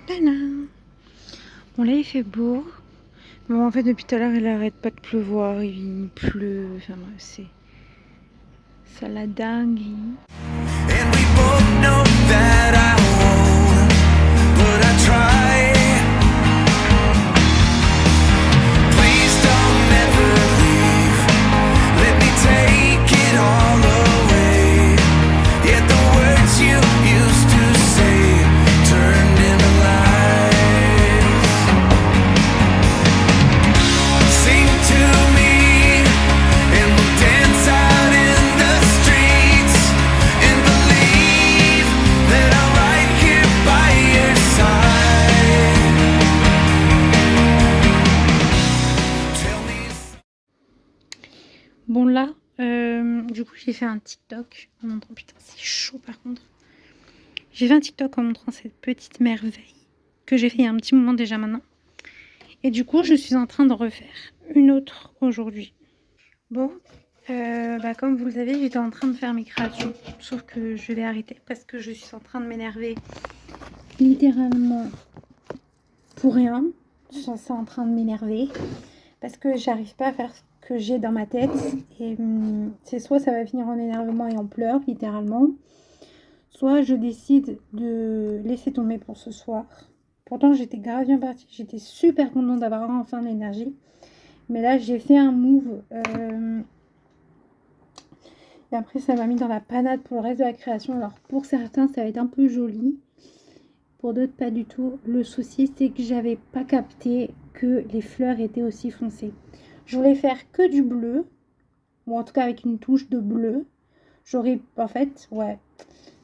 Tadam. Bon là il fait beau. Bon en fait depuis tout à l'heure il arrête pas de pleuvoir, il pleut, enfin c'est ça la dingue. And we both know that I won't, but I try. Please don't ever leave. Let me take it all away. Yet the words you used to say turned into lies. Sing to me and we'll dance out in the streets and believe that I'm right here by your side. Tell me. Bon là, du coup j'ai fait un TikTok en montrant, putain c'est chaud par contre. J'ai fait un TikTok en montrant cette petite merveille que j'ai fait il y a un petit moment déjà maintenant. Et du coup je suis en train de refaire une autre aujourd'hui. Bon, comme vous le savez, j'étais en train de faire mes créations, sauf que je vais arrêter parce que je suis en train de m'énerver littéralement pour rien. Je suis en train de m'énerver parce que j'arrive pas à faire ce que j'ai dans ma tête et c'est soit ça va finir en énervement et en pleurs littéralement, soit je décide de laisser tomber pour ce soir. Pourtant j'étais grave bien partie, j'étais super contente d'avoir enfin de l'énergie, mais là j'ai fait un move et après ça m'a mis dans la panade pour le reste de la création. Alors pour certains ça va être un peu joli, pour d'autres pas du tout. Le souci c'est que j'avais pas capté que les fleurs étaient aussi foncées. Je voulais faire que du bleu, ou en tout cas avec une touche de bleu. J'aurais en fait, ouais,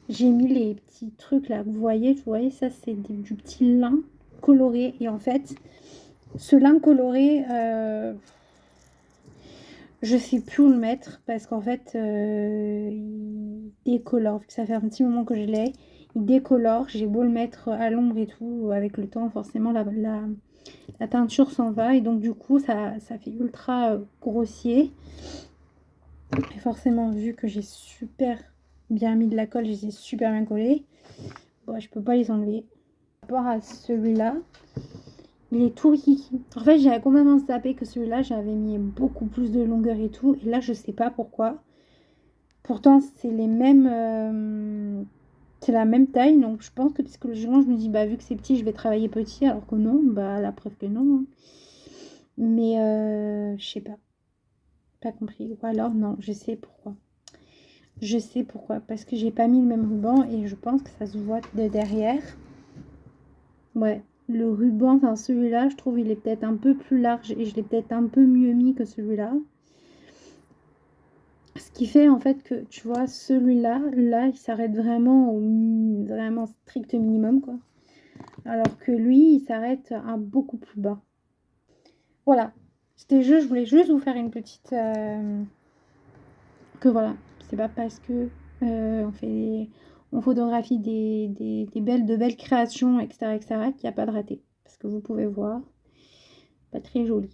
j'ai mis les petits trucs là, vous voyez ça c'est du petit lin coloré. Et en fait ce lin coloré, je sais plus où le mettre parce qu'en fait il décolore, vu que ça fait un petit moment que je l'ai, il décolore. J'ai beau le mettre à l'ombre et tout, avec le temps forcément la teinture s'en va et donc du coup ça fait ultra grossier. Et forcément vu que j'ai super bien mis de la colle, je les ai super bien collés, bon, je peux pas les enlever. Par rapport à celui-là, il est tout rikiki. En fait j'avais complètement zappé que celui-là j'avais mis beaucoup plus de longueur et tout, et là je sais pas pourquoi. Pourtant c'est les mêmes c'est la même taille, donc je pense que psychologiquement je me dis vu que c'est petit je vais travailler petit, alors que non, la preuve que non, hein. Mais je sais pas compris. Ou alors non, je sais pourquoi. Je sais pourquoi, parce que j'ai pas mis le même ruban et je pense que ça se voit de derrière. Ouais, le ruban, enfin celui-là, je trouve il est peut-être un peu plus large et je l'ai peut-être un peu mieux mis que celui-là. Ce qui fait en fait que, tu vois, celui-là, là, il s'arrête vraiment au vraiment strict minimum, quoi. Alors que lui, il s'arrête à beaucoup plus bas. Voilà, je voulais juste vous faire une petite... que voilà, c'est pas parce que on photographie de belles créations, etc., qu'il n'y a pas de raté. Parce que vous pouvez voir, pas très joli.